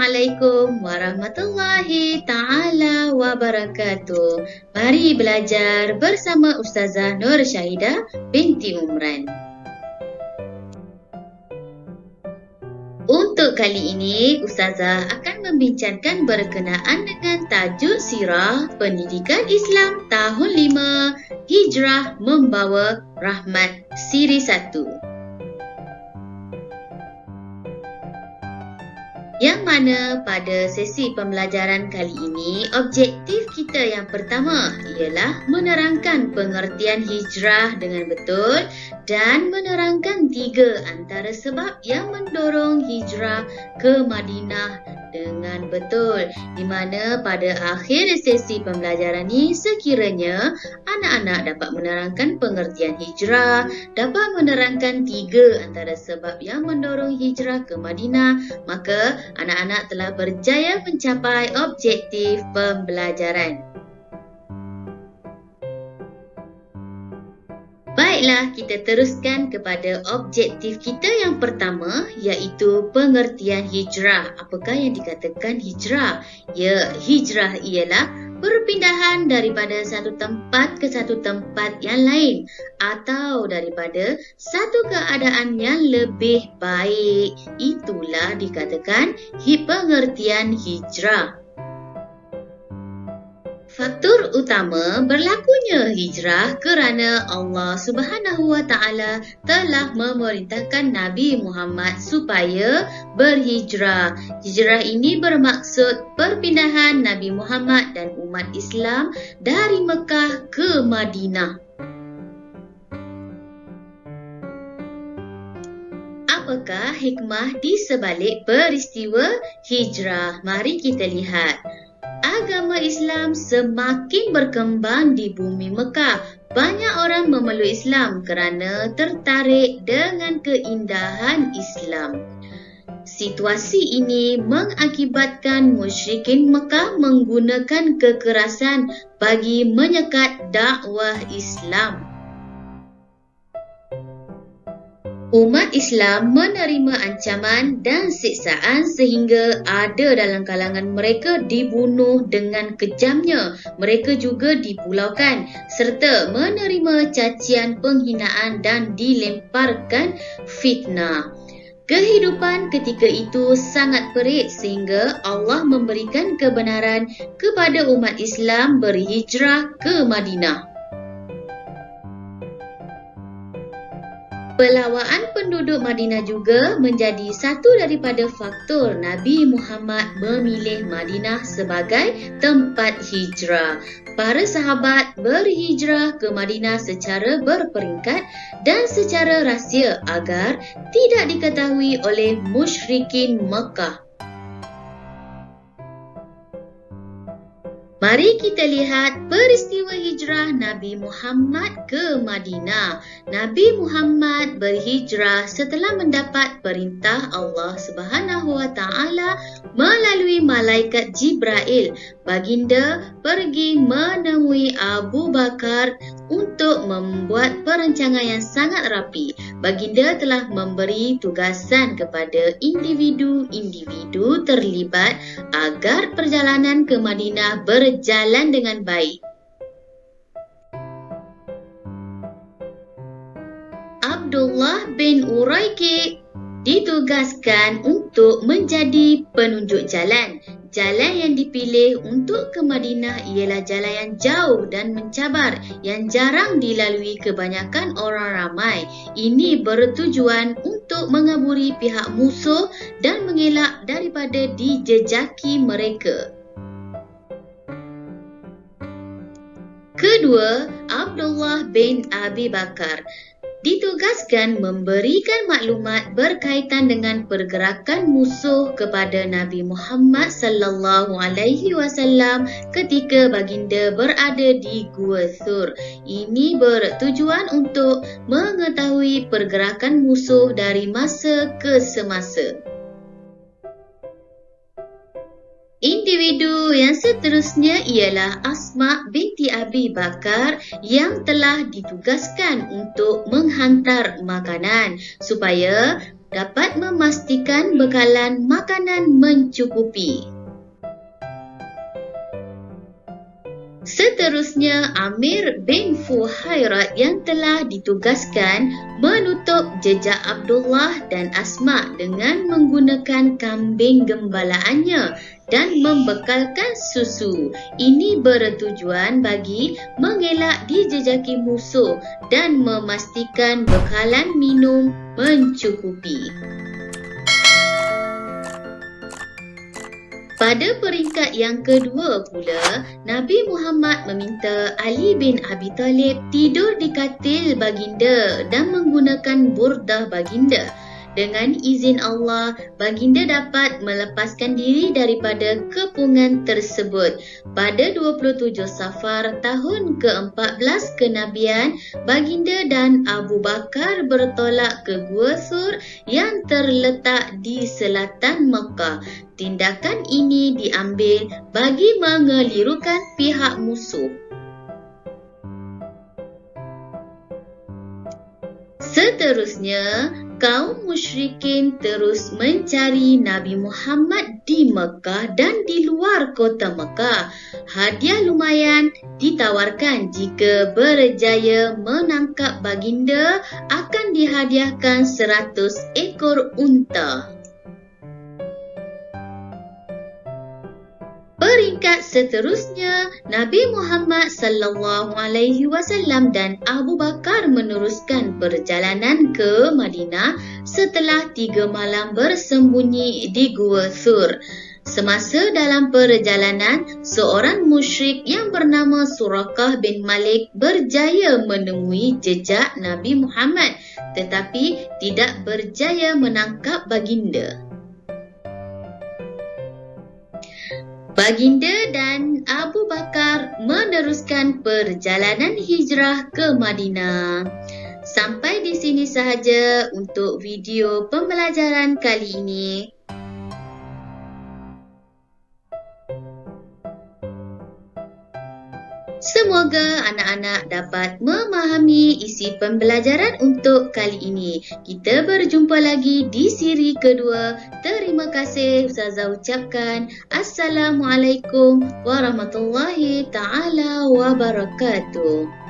Assalamualaikum warahmatullahi ta'ala wabarakatuh. Mari belajar bersama Ustazah Nur Syahidah binti Umran. Untuk kali ini, Ustazah akan membincangkan berkenaan dengan tajuk Sirah Pendidikan Islam Tahun 5 Hijrah Membawa Rahmat Siri 1. Yang mana pada sesi pembelajaran kali ini, objektif kita yang pertama ialah menerangkan pengertian hijrah dengan betul dan menerangkan 3 antara sebab yang mendorong hijrah ke Madinah dengan betul. Di mana pada akhir sesi pembelajaran ini, sekiranya anak-anak dapat menerangkan pengertian hijrah, dapat menerangkan 3 antara sebab yang mendorong hijrah ke Madinah, maka anak-anak telah berjaya mencapai objektif pembelajaran. Baiklah, kita teruskan kepada objektif kita yang pertama, iaitu pengertian hijrah. Apakah yang dikatakan hijrah? Ya, hijrah ialah perpindahan daripada satu tempat ke satu tempat yang lain atau daripada satu keadaan yang lebih baik. Itulah dikatakan pengertian hijrah. Faktor utama berlakunya hijrah kerana Allah Subhanahu wa Ta'ala telah memerintahkan Nabi Muhammad supaya berhijrah. Hijrah ini bermaksud perpindahan Nabi Muhammad dan umat Islam dari Mekah ke Madinah. Apakah hikmah di sebalik peristiwa hijrah? Mari kita lihat. Agama Islam semakin berkembang di bumi Mekah. Banyak orang memeluk Islam kerana tertarik dengan keindahan Islam. Situasi ini mengakibatkan musyrikin Mekah menggunakan kekerasan bagi menyekat dakwah Islam. Umat Islam menerima ancaman dan siksaan sehingga ada dalam kalangan mereka dibunuh dengan kejamnya. Mereka juga dipulaukan serta menerima cacian, penghinaan dan dilemparkan fitnah. Kehidupan ketika itu sangat perit sehingga Allah memberikan kebenaran kepada umat Islam berhijrah ke Madinah. Pelawaan penduduk Madinah juga menjadi satu daripada faktor Nabi Muhammad memilih Madinah sebagai tempat hijrah. Para sahabat berhijrah ke Madinah secara berperingkat dan secara rahsia agar tidak diketahui oleh musyrikin Mekah. Mari kita lihat peristiwa hijrah Nabi Muhammad ke Madinah. Nabi Muhammad berhijrah setelah mendapat perintah Allah Subhanahu wa Ta'ala melalui malaikat Jibril. Baginda pergi menemui Abu Bakar untuk membuat perancangan yang sangat rapi. Baginda telah memberi tugasan kepada individu-individu terlibat agar perjalanan ke Madinah berjalan dengan baik. Abdullah bin Uraiqi ditugaskan untuk menjadi penunjuk jalan. Jalan yang dipilih untuk ke Madinah ialah jalan yang jauh dan mencabar yang jarang dilalui kebanyakan orang ramai. Ini bertujuan untuk mengaburi pihak musuh dan mengelak daripada dijejaki mereka. Kedua, Abdullah bin Abi Bakar ditugaskan memberikan maklumat berkaitan dengan pergerakan musuh kepada Nabi Muhammad sallallahu alaihi wasallam ketika baginda berada di Gua Thur. Ini bertujuan untuk mengetahui pergerakan musuh dari masa ke semasa. Individu yang seterusnya ialah Asma binti Abi Bakar yang telah ditugaskan untuk menghantar makanan supaya dapat memastikan bekalan makanan mencukupi. Seterusnya, Amir bin Fuhairat yang telah ditugaskan menutup jejak Abdullah dan Asma dengan menggunakan kambing gembalaannya dan membekalkan susu. Ini bertujuan bagi mengelak dijejaki musuh dan memastikan bekalan minum mencukupi. Pada peringkat yang kedua pula, Nabi Muhammad meminta Ali bin Abi Talib tidur di katil baginda dan menggunakan burdah baginda. Dengan izin Allah, baginda dapat melepaskan diri daripada kepungan tersebut. Pada 27 Safar tahun ke-14 kenabian, baginda dan Abu Bakar bertolak ke Gua Sur yang terletak di selatan Mekah. Tindakan ini diambil bagi mengelirukan pihak musuh. Seterusnya, kaum musyrikin terus mencari Nabi Muhammad di Mekah dan di luar kota Mekah. Hadiah lumayan ditawarkan jika berjaya menangkap baginda, akan dihadiahkan 100 ekor unta. Peringkat seterusnya, Nabi Muhammad SAW dan Abu Bakar meneruskan perjalanan ke Madinah setelah 3 malam bersembunyi di Gua Sur. Semasa dalam perjalanan, seorang musyrik yang bernama Surakah bin Malik berjaya menemui jejak Nabi Muhammad tetapi tidak berjaya menangkap baginda. Baginda dan Abu Bakar meneruskan perjalanan hijrah ke Madinah. Sampai di sini sahaja untuk video pembelajaran kali ini. Semoga anak-anak dapat memahami isi pembelajaran untuk kali ini. Kita berjumpa lagi di siri kedua. Terima kasih Ustazah ucapkan. Assalamualaikum warahmatullahi taala wabarakatuh.